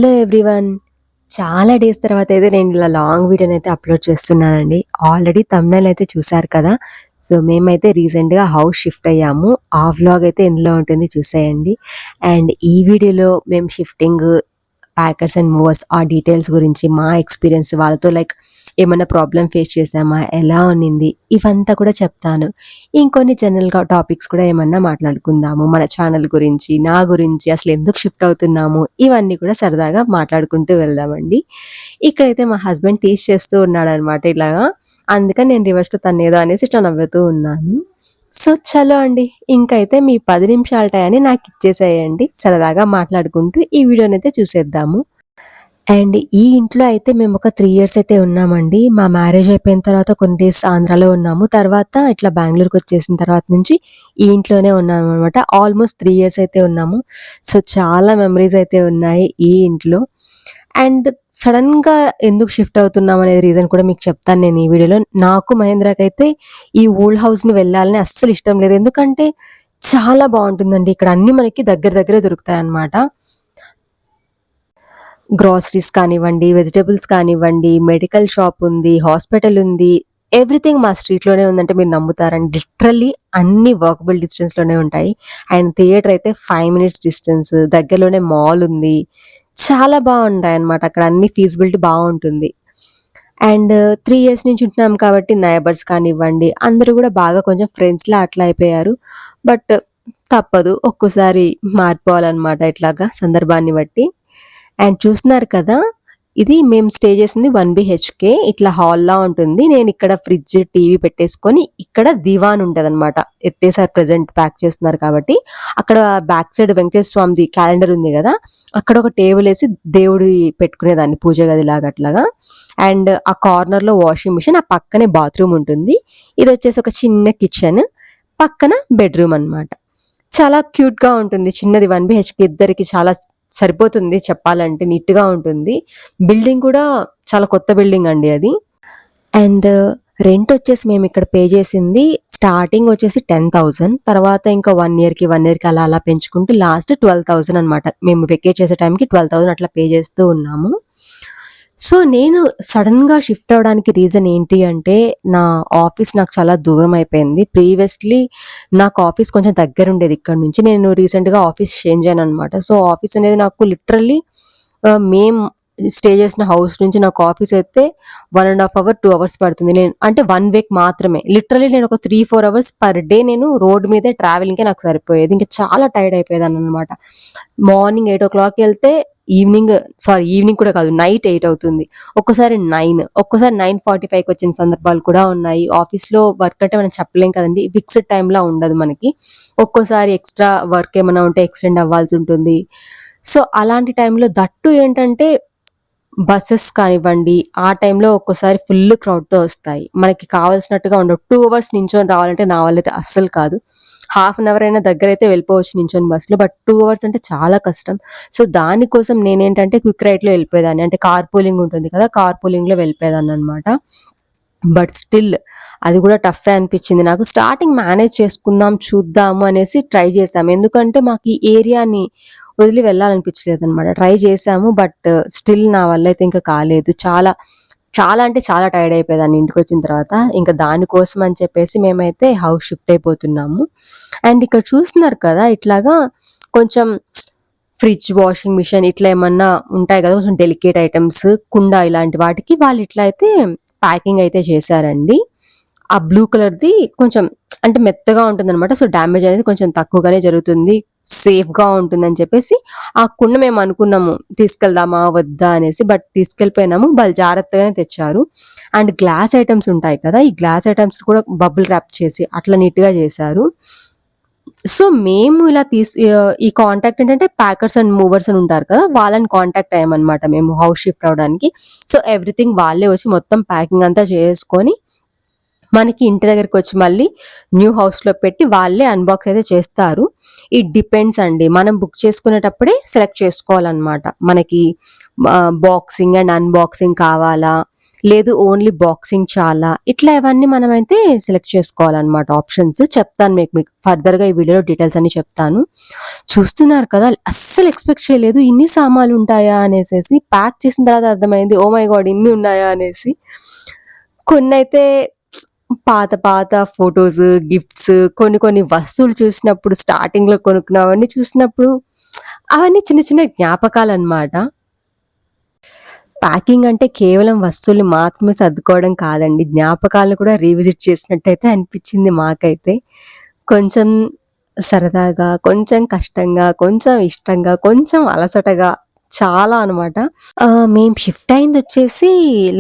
Hello everyone. చాలా days తర్వాతయితే నేను ఇలా లాంగ్ వీడియోనైతే అప్‌లోడ్ చేస్తున్నానండి. ఆల్రెడీ థంబ్‌నెయిల్ అయితే చూసారు కదా! సో, మేమైతే రీసెంట్‌గా హౌస్ షిఫ్ట్ అయ్యాము. ఆ వ్లాగ్ అయితే ఇందులో ఉంటుంది చూసేయండి. అండ్ ఈ వీడియోలో మేము షిఫ్టింగ్, ప్యాకర్స్ అండ్ మూవర్స్ ఆ డీటెయిల్స్ గురించి మా ఎక్స్‌పీరియన్స్ వాళ్ళతో ఏమన్నా ప్రాబ్లమ్ ఫేస్ చేశామా? ఎలా ఉన్నింది? ఇవంతా కూడా చెప్తాను. ఇంకొన్ని జనరల్‌గా టాపిక్స్ కూడా ఏమన్నా మాట్లాడుకుందాము. మన ఛానల్ గురించి, నా గురించి, అసలెందుకు షిఫ్ట్ అవుతున్నాము, ఇవన్నీ కూడా సరదాగా మాట్లాడుకుంటూ వెళ్దామండి. ఇక్కడైతే మా హస్బెండ్ టీజ్ చేస్తూ ఉన్నాడనమాట ఇలాగా. అందుకని నేను రివర్స్‌లో తనేదో అనేసి ఇట్లా నవ్వుతూ ఉన్నాను. సో, చలో అండి. ఇంకైతే మీ 10 నిమిషాల టయాన్ని నాకిచ్చేసేయండి. సరదాగా మాట్లాడుకుంటూ ఈ వీడియోనైతే చూసేద్దాము. అండ్ ఈ ఇంట్లో అయితే మేమొక 3 ఇయర్స్ అయితే ఉన్నామండి. మా మ్యారేజ్ అయిపోయిన తర్వాత కొన్ని డేస్ ఆంధ్రాలో ఉన్నాము. తర్వాత ఇట్లా బెంగుళూరుకొచ్చేసిన తర్వాత నుంచి ఈ ఇంట్లోనే ఉన్నామనమాట. ఆల్మోస్ట్ 3 ఇయర్స్ అయితే ఉన్నాము. సో, చాలా మెమరీస్ అయితే ఉన్నాయి ఈ ఇంట్లో. అండ్ సడెన్‌గా ఎందుకు షిఫ్ట్ అవుతున్నాం అనేది రీజన్ కూడా మీకు చెప్తాను నేను ఈ వీడియోలో. నాకు మహేంద్రకైతే ఈ ఓల్డ్ హౌస్‌ని వెళ్ళాలని అస్సలు ఇష్టం లేదు. ఎందుకంటే చాలా బావుంటుందండి. ఇక్కడ అన్నీ మనకి దగ్గర దగ్గరే దొరుకుతాయన్నమాట. గ్రోసరీస్ కానివ్వండి, వెజిటబుల్స్ కానివ్వండి, మెడికల్ షాప్ ఉంది, హాస్పిటల్ ఉంది. ఎవ్రీథింగ్ మా స్ట్రీట్‌లోనే ఉందంటే మీరు నమ్ముతారండి. లిటరల్లీ అన్నీ వాకబుల్ డిస్టెన్స్‌లోనే ఉంటాయి. అండ్ థియేటర్ అయితే 5 మినిట్స్ డిస్టెన్స్. దగ్గరలోనే మాల్ ఉంది. చాలా బావుంటాయన్నమాట. అక్కడ అన్ని ఫీజిబిలిటీ బావుంటుంది. అండ్ 3 ఇయర్స్ నుంచి ఉంటున్నాం కాబట్టి నైబర్స్ కానివ్వండి, అందరూ గూడా బాగా కొంచెం ఫ్రెండ్స్‌లా అట్లా అయిపోయారు. బట్ తప్పదు. ఒక్కోసారి మారిపోవాలన్నమాట ఇట్లాగా సందర్భాన్ని బట్టి. అండ్ చూస్తున్నారు కదా! ఇది మేము స్టే చేసింది 1 బీహెచ్‌కే. ఇట్లా హాల్‌లా ఉంటుంది. నేనిక్కడ ఫ్రిడ్జ్, టీవీ పెట్టేసుకొని ఇక్కడ దివాన్ ఉంటదనమాట. ఎత్తేసారు ప్రెజెంట్ ప్యాక్ చేస్తున్నారు కాబట్టి. అక్కడ బ్యాక్ సైడ్ వెంకటేశ్వర స్వామిది క్యాలెండర్ ఉంది గదా! అక్కడ ఒక టేబులేసి దేవుడియి పెట్టుకునేదాన్ని పూజ గదిలాగా అట్లాగా. అండ్ ఆ కార్నర్‌లో వాషింగ్ మిషన్, ఆ పక్కనే బాత్రూమ్ ఉంటుంది. ఇదొచ్చేసి ఒక చిన్న కిచెన్. పక్కన బెడ్‌రూమ్ అనమాట. చాలా క్యూట్‌గా ఉంటుంది. చిన్నది 1 బీహెచ్‌కే ఇద్దరికి చాలా సరిపోతుంది చెప్పాలంటే. నీట్‌గా ఉంటుంది. బిల్డింగ్ కూడా చాలా కొత్త బిల్డింగ్ అండి అది. అండ్ రెంటొచ్చేసి మేమిక్కడ పే చేసింది స్టార్టింగొచ్చేసి 10,000 తర్వాత ఇంకా 1 ఇయర్‌కి అలా అలా పెంచుకుంటూ లాస్ట్ 12,000 అనమాట. మేము వెకేట్ చేసే టైంకి 12,000 అట్లా పే చేస్తూ ఉన్నాము. సో, నేను సడెన్‌గా షిఫ్ట్ అవ్వడానికి రీజన్ ఏంటి అంటే, నా ఆఫీస్ నాకు చాలా దూరం అయిపోయింది. ప్రీవియస్‌లీ నాకు ఆఫీస్ కొంచెం దగ్గరుండేది ఇక్కడి నుంచి. నేను రీసెంట్‌గా ఆఫీస్ చేంజ్ అయ్యాననమాట. సో, ఆఫీస్ అనేది నాకు లిటరల్లీ మేము స్టే చేసిన హౌస్ నుంచి నాకు ఆఫీస్ అయితే 1 ½ అవర్, 2 అవర్స్ పడుతుంది. నేను అంటే 1 వీక్ మాత్రమే. లిటరల్లీ నేను ఒక 3, 4 అవర్స్ పర్ డే నేను రోడ్ మీదే ట్రావెలింగ్‌కే నాకు సరిపోయేది. ఇంకా చాలా టైర్డ్ అయిపోయేదాన్ననమాట. మార్నింగ్ 8:00 ఎళ్తే ఈవినింగ్ కూడా కాదు. నైట్ 8 అవుతుంది. ఒక్కోసారి 9, ఒక్కోసారి 9:45కి వచ్చిన సందర్భాలు కూడా ఉన్నాయి. ఆఫీస్‌లో వర్క్ అంటే మనం చెప్పలేం కదండీ. ఫిక్స్డ్ టైమ్‌లా ఉండదు మనకి. ఒక్కోసారి ఎక్స్‌ట్రా వర్క్ ఏమన్నా ఉంటే ఎక్స్‌టెండ్ అవ్వాల్సి ఉంటుంది. సో, అలాంటి టైంలో దట్టు ఏంటంటే బసెస్ కానివ్వండి, ఆ టైంలో ఒక్కోసారి ఫుల్ క్రౌడ్‌తో వస్తాయి. మనకి కావాల్సినట్టుగా ఉండవు. 2 అవర్స్ నించొని రావాలంటే నా వల్లైతే అస్సలు కాదు. హాఫ్ అన్ అవర్ అయినా దగ్గరైతే వెళ్ళిపోవచ్చు నించొని బస్‌లో. బట్ 2 అవర్స్ అంటే చాలా కష్టం. సో, దానికోసం నేనేంటంటే క్విక్ రైడ్‌లో వెళ్ళిపోయేదాన్ని. అంటే కార్ పూలింగ్ ఉంటుంది కదా! కార్ పూలింగ్‌లో వెళ్ళిపోయేదాన్ననమాట. బట్ స్టిల్ అది కూడా టఫే అనిపిచ్చింది నాకు. స్టార్టింగ్ మేనేజ్ చేసుకుందాం, చూద్దాము అనేసి ట్రై చేశాము. ఎందుకంటే మాకు ఈ ఏరియాని వదిలి వెళ్ళాలనిపించలేదనమాట. ట్రై చేశాము. బట్ స్టిల్ నా వల్లైతే ఇంకా కాలేదు. చాలా, చాలా అంటే చాలా టైర్డ్ అయిపోయేదాన్ని ఇంటికొచ్చిన తర్వాత. ఇంకా దానికోసం అని చెప్పేసి మేమైతే హౌస్ షిఫ్ట్ అయిపోతున్నాము. అండ్ ఇక్కడ చూస్తున్నారు కదా! ఇట్లాగా కొంచెం ఫ్రిడ్జ్, వాషింగ్ మిషన్ ఇట్లా ఏమన్నా ఉంటాయి కదా! కొంచెం డెలికేట్ ఐటెమ్స్, కుండ ఇలాంటి వాటికి వాళ్ళు ఇట్లా అయితే ప్యాకింగ్ అయితే చేశారండి. ఆ బ్లూ కలర్‌ది కొంచెం అంటే మెత్తగా ఉంటుందనమాట. సో, డ్యామేజ్ అనేది కొంచెం తక్కువగానే జరుగుతుంది. సేఫ్‌గా ఉంటుందని చెప్పేసి ఆ కుండ మేము అనుకున్నాము తీసుకెళ్దామా? వద్దా? అనేసి. బట్ తీసుకెళ్ళిపోయినాము. వాళ్ళు జాగ్రత్తగానే తెచ్చారు. అండ్ గ్లాస్ ఐటెమ్స్ ఉంటాయి కదా! ఈ గ్లాస్ ఐటెమ్స్ కూడా బబుల్ ర్యాప్ చేసి అట్లా నీట్‌గా చేశారు. సో, మేము ఇలా ఈ కాంటాక్ట్ ఏంటంటే ప్యాకర్స్ అండ్ మూవర్స్ అని ఉంటారు కదా! వాళ్ళని కాంటాక్ట్ అయ్యామనమాట మేము హౌస్ షిఫ్ట్ అవ్వడానికి. సో, ఎవ్రీథింగ్ వాళ్ళే వచ్చి మొత్తం ప్యాకింగ్ అంతా చేసుకొని మనకి ఇంటి దగ్గరకొచ్చి మళ్ళీ న్యూ హౌస్‌లో పెట్టి వాళ్ళే అన్‌బాక్స్ అయితే చేస్తారు. ఇట్ డిపెండ్స్ అండి. మనం బుక్ చేసుకునేటప్పుడే సెలెక్ట్ చేసుకోవాలనమాట. మనకి బాక్సింగ్ అండ్ అన్‌బాక్సింగ్ కావాలా? లేదు ఓన్లీ బాక్సింగ్ చాలా, ఇట్లా ఇవన్నీ మనమైతే సెలెక్ట్ చేసుకోవాలన్నమాట ఆప్షన్స్. చెప్తాను మీకు ఫర్దర్‌గా ఈ వీడియోలో డీటెయిల్స్ అన్నీ చెప్తాను. చూస్తున్నారు కదా! అస్సలు ఎక్స్‌పెక్ట్ చేయలేదు ఇన్ని సామాన్లుంటాయా అనేసేసి. ప్యాక్ చేసిన తర్వాత అర్థమైంది ఓహ్ మై గాడ్! ఇన్ని ఉన్నాయా అనేసి. కొన్నైతే పాత పాత ఫోటోస్, గిఫ్ట్స్, కొన్ని కొన్ని వస్తువులు చూసినప్పుడు స్టార్టింగ్‌లో కొనుక్కున్నవన్నీ చూసినప్పుడు అవన్నీ చిన్న చిన్న జ్ఞాపకాలన్నమాట. ప్యాకింగ్ అంటే కేవలం వస్తువుల్ని మాత్రమే సర్దుకోవడం కాదండి. జ్ఞాపకాలను కూడా రీవిజిట్ చేసినట్టయితే అనిపిచ్చింది మాకైతే. కొంచెం సరదాగా, కొంచెం కష్టంగా, కొంచెం ఇష్టంగా, కొంచెం అలసటగా చాలా అనమాట. మేము షిఫ్ట్ అయిందొచ్చేసి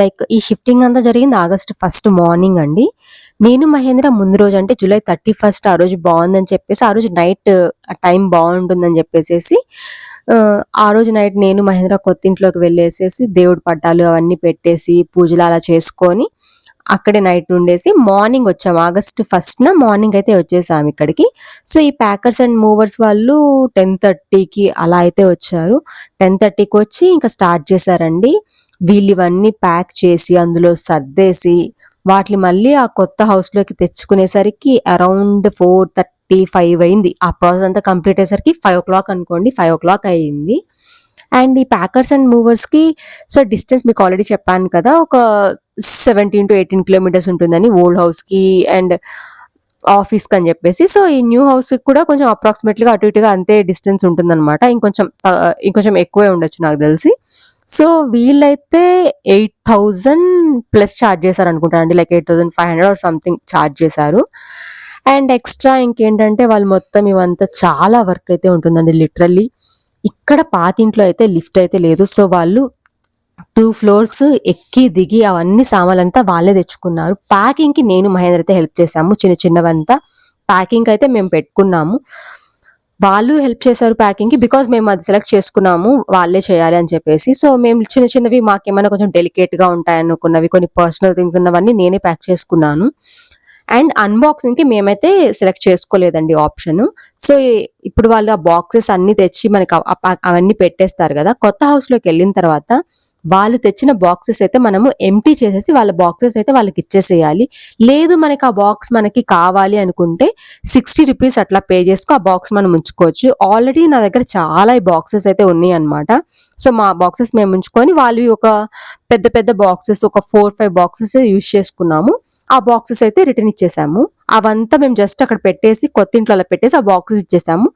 లైక్ ఈ షిఫ్టింగ్ అంతా జరిగింది ఆగస్ట్ 1 మార్నింగ్ అండి. నేను, మహేంద్ర ముందు రోజు అంటే జులై 31 ఆ రోజు బావుందని చెప్పేసి, ఆ రోజు నైట్ టైం బావుంటుందని చెప్పేసేసి ఆ రోజు నైట్ నేను, మహేంద్ర కొత్తింట్లోకి వెళ్ళేసేసి దేవుడి పటాలు అవన్నీ పెట్టేసి, పూజలు అలా చేసుకొని, అక్కడే నైట్ ఉండేసి మార్నింగ్ వచ్చాము. ఆగస్ట్ 1న మార్నింగ్ అయితే వచ్చేసాము ఇక్కడికి. సో, ఈ ప్యాకర్స్ అండ్ మూవర్స్ వాళ్ళు 10:30కి అలా అయితే వచ్చారు. 10:30కి వచ్చి ఇంకా స్టార్ట్ చేశారండి. వీళ్ళివన్నీ ప్యాక్ చేసి, అందులో సర్దేసి, వాటిని మళ్ళీ ఆ కొత్త హౌస్‌లోకి తెచ్చుకునేసరికి అరౌండ్ 4:35 అయింది. ఆ ప్రాసెస్ అంతా కంప్లీట్ అయ్యేసరికి 5:00 అనుకోండి. 5:00 అయింది. అండ్ ఈ ప్యాకర్స్ అండ్ మూవర్స్‌కి సో, డిస్టెన్స్ మీకు ఆల్రెడీ చెప్పాను కదా! ఒక 17-18 కిలోమీటర్స్ ఉంటుందని ఓల్డ్ హౌస్‌కి అండ్ ఆఫీస్‌కి అని చెప్పేసి. సో, ఈ న్యూ హౌస్‌కి కూడా కొంచెం అప్రాక్సిమేట్‌లీగా అటు ఇటుగా అంతే డిస్టెన్స్ ఉంటుందన్నమాట. ఇంకొంచెం ఎక్కువే ఉండొచ్చు నాకు తెలిసి. సో, వీళ్ళైతే 8,000 ప్లస్ చార్జ్ చేశారనుకుంటా అండి. లైక్ 8,500 ఆర్ సంథింగ్ చార్జ్ చేశారు. అండ్ ఎక్స్‌ట్రా ఇంకేంటంటే వాళ్ళు మొత్తం ఇవంతా చాలా వర్క్ అయితే ఉంటుందండి లిటరల్లీ. ఇక్కడ పాతింట్లో అయితే లిఫ్ట్ అయితే లేదు. సో, వాళ్ళు 2 ఫ్లోర్స్ ఎక్కి, దిగి అవన్నీ సామాన్లంతా వాళ్ళే తెచ్చుకున్నారు. ప్యాకింగ్‌కి నేను, మహేంద్ర అయితే హెల్ప్ చేశాము. చిన్న చిన్నవంతా. ప్యాకింగ్‌కయితే మేము పెట్టుకున్నాము. వాళ్ళు హెల్ప్ చేశారు ప్యాకింగ్‌కి. బికాజ్ మేము అది సెలెక్ట్ చేసుకున్నాము. వాళ్ళే చేయాలి అని చెప్పేసి. సో, మేము చిన్న చిన్నవి మాకేమన్నా కొంచెం డెలికేట్‌గా ఉంటాయనుకున్నవి, కొన్ని పర్సనల్ థింగ్స్ ఉన్నవన్నీ నేనే ప్యాక్ చేసుకున్నాను. అండ్ అన్బాక్సింగ్‌కి మేమైతే సెలెక్ట్ చేసుకోలేదండి ఆప్షను. సో, ఇప్పుడు వాళ్ళు ఆ బాక్సెస్ అన్నీ తెచ్చి మనకి అవన్నీ పెట్టేస్తారు గదా! కొత్త హౌస్‌లోకెళ్ళిన తర్వాత వాళ్ళు తెచ్చిన బాక్సెస్ అయితే మనము ఎంప్టీ చేసేసి వాళ్ళ బాక్సెస్ అయితే వాళ్ళకిచ్చేసేయాలి. లేదు మనకి ఆ బాక్స్ మనకి కావాలి అనుకుంటే ₹60 అట్లా పే చేసుకొని ఆ బాక్స్ మనం ఉంచుకోవచ్చు. ఆల్రెడీ నా దగ్గర చాలా ఈ బాక్సెస్ అయితే ఉన్నాయన్నమాట. సో, మా బాక్సెస్ మేము ఉంచుకొని వాళ్ళవి ఒక పెద్ద పెద్ద బాక్సెస్ ఒక 4, 5 బాక్సెస్ యూజ్ చేసుకున్నాము. ఆ బాక్సెస్ అయితే రిటర్న్ ఇచ్చేసాము. అవంతా మేము జస్ట్ అక్కడ పెట్టేసి కొత్తింట్లో అలా పెట్టేసి ఆ బాక్సెస్ ఇచ్చేసాము.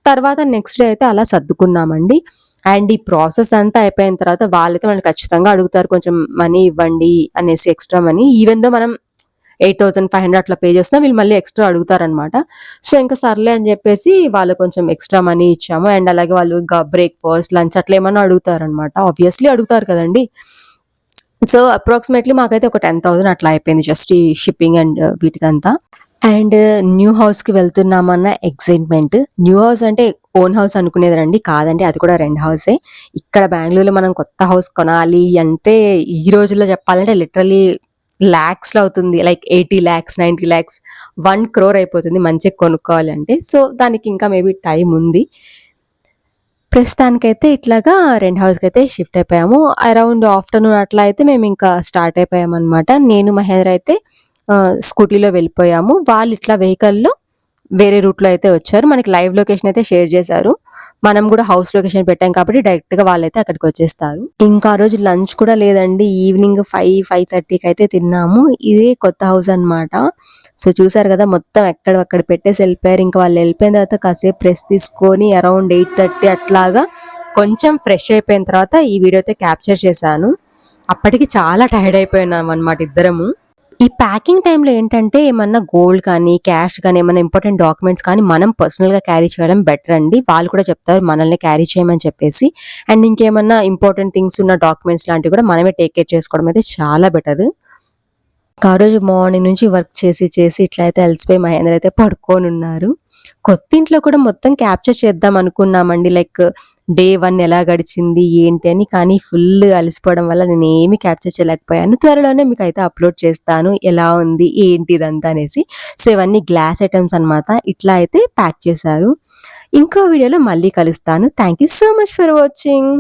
తర్వాత నెక్స్ట్ డే అయితే అలా సర్దుకున్నామండి. అండ్ ఈ ప్రాసెస్ అంతా అయిపోయిన తర్వాత వాళ్ళైతే మనల్ని ఖచ్చితంగా అడుగుతారు కొంచెం మనీ ఇవ్వండి అనేసి ఎక్స్‌ట్రా మనీ. ఈవెన్ దో మనం 8,500 అట్లా పే చేసినా వీళ్ళు మళ్ళీ ఎక్స్‌ట్రా అడుగుతారనమాట. సో, ఇంక సర్లే అని చెప్పేసి వాళ్ళకి కొంచెం ఎక్స్‌ట్రా మనీ ఇచ్చాము. అండ్ అలాగే వాళ్ళు ఇంకా బ్రేక్‌ఫాస్ట్, లంచ్ అట్లా ఏమన్నా అడుగుతారనమాట. ఆబ్వియస్‌లీ అడుగుతారు కదండీ! సో, అప్రాక్సిమేట్‌లీ మాకైతే ఒక 10,000 అట్లా అయిపోయింది జస్ట్ ఈ షిప్పింగ్ అండ్ వీటికంతా. అండ్ న్యూ హౌస్‌కి వెళ్తున్నామన్న ఎక్సైట్‌మెంట్. న్యూ హౌస్ అంటే ఓన్ హౌస్ అనుకునేదానండి. కాదండి అది కూడా రెంట్ హౌసే. ఇక్కడ బెంగుళూరులో మనం కొత్త హౌస్ కొనాలి అంటే ఈ రోజుల్లో చెప్పాలంటే లిటరల్లీ లాక్స్‌లో అవుతుంది. లైక్ 80,00,000, 90,00,000, 1,00,00,000 అయిపోతుంది మంచిగా కొనుక్కోవాలి అంటే. సో, దానికి ఇంకా మేబీ టైం ఉంది. ప్రస్తుతానికైతే ఇట్లాగా రెంట్ హౌస్‌కైతే షిఫ్ట్ అయిపోయాము. అరౌండ్ ఆఫ్టర్‌నూన్ అట్లా అయితే మేమింకా స్టార్ట్ అయిపోయామనమాట. నేను, మహేంద్ర అయితే స్కూటీలో వెళ్ళిపోయాము. వాళ్ళిట్లా వెహికల్‌లో వేరే రూట్‌లో అయితే వచ్చారు. మనకి లైవ్ లొకేషన్ అయితే షేర్ చేశారు. మనం గూడా హౌస్ లొకేషన్ పెట్టాం కాబట్టి డైరెక్ట్‌గా వాళ్ళైతే అక్కడికొచ్చేస్తారు. ఇంకా ఆ రోజు లంచ్ కూడా లేదండి. ఈవినింగ్ 5:30కి అయితే తిన్నాము. ఇదే కొత్త హౌస్ అనమాట. సో, చూసారు గదా! మొత్తం ఎక్కడివక్కడ పెట్టేసి ఎళ్ళిపోయారు. ఇంక వాళ్ళు ఎళ్ళిపోయిన తర్వాత కాసేపు రెస్ట్ తీసుకొని అరౌండ్ 8:30 అట్లాగా కొంచెం ఫ్రెష్ అయిపోయిన తర్వాత ఈ వీడియో అయితే క్యాప్చర్ చేశాను. అప్పటికి చాలా టైర్డ్ అయిపోయినామనమాట ఇద్దరము. ఈ ప్యాకింగ్ టైమ్‌లో ఏంటంటే ఏమన్నా గోల్డ్ కానీ, క్యాష్ గానీ, ఏమన్నా ఇంపార్టెంట్ డాక్యుమెంట్స్ కానీ మనం పర్సనల్‌గా క్యారీ చేయడం బెటర్ అండి. వాళ్ళు కూడా చెప్తారు మనల్ని క్యారీ చేయమని చెప్పేసి. అండ్ ఇంకేమన్నా ఇంపార్టెంట్ థింగ్స్ ఉన్న డాక్యుమెంట్స్ లాంటివి కూడా మనమే టేక్ కేర్ చేసుకోవడం అయితే చాలా బెటరు. ఆ రోజు మార్నింగ్ నుంచి వర్క్ చేసి ఇట్లా అయితే అలసిపోయి మహేంద్ర అయితే పడుకోనున్నారు. కొత్తింట్లో కూడా మొత్తం క్యాప్చర్ చేద్దాం అనుకున్నామండి. లైక్ డే 1 ఎలా గడిచింది ఏంటి అని. కానీ ఫుల్ అలసిపోవడం వల్ల నేనేమి క్యాప్చర్ చేయలేకపోయాను. త్వరలోనే మీకైతే అప్‌లోడ్ చేస్తాను. ఎలా ఉంది ఏంటి ఇదంతా అనేసి. సో, ఇవన్నీ గ్లాస్ ఐటెమ్స్ అన్నమాట. ఇట్లా అయితే ప్యాక్ చేశారు. ఇంకో వీడియోలో మళ్ళీ కలుస్తాను. Thank you so much for watching.